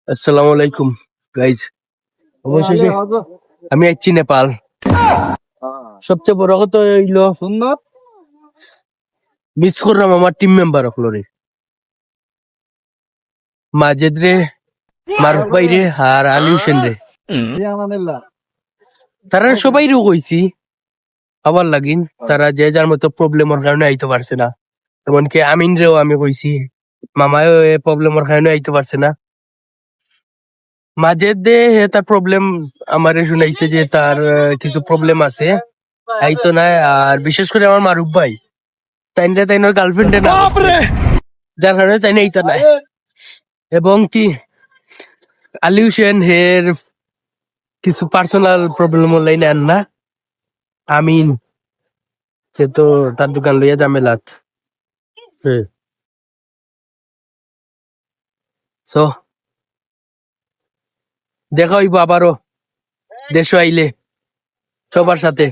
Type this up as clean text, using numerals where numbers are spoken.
আসসালামু আলাইকুম গাইজ। অবশেষে আমি আইছি নেপাল। সবচেয়ে বড় কথা হইলো মিস করলাম আমার টিম মেম্বার হলরে, মাজেদ রে, মারুফ ভাই রে আর আলী হোসেন রে। তারা সবাই রে কইছি আবার লাগিন, তারা যে যার মতো প্রবলেমের কারণে আইতে পারছে না। এমনকি আমিন রেও আমি কইছি, মামাও এ প্রবলেমের কারণে আইতে পারছে না। মাজেদ দে তার প্রবলেম আমারে শুনাইছে যে তার কিছু প্রবলেম আছে, আইতো না। আর বিশেষ করে আমার মারুফ ভাই, তাইনোর গার্লফ্রেন্ডে না করছে, যার কারণে তাই এইটা নাই। এবং কি আলী হোসেন হের কিছু পার্সোনাল প্রবলেম লাইনে আন না। আমিন সে তো তার দোকান লইয়া জামেলাত। সো দেখা হইব আবারও দেশ আইলে সবার সাথে।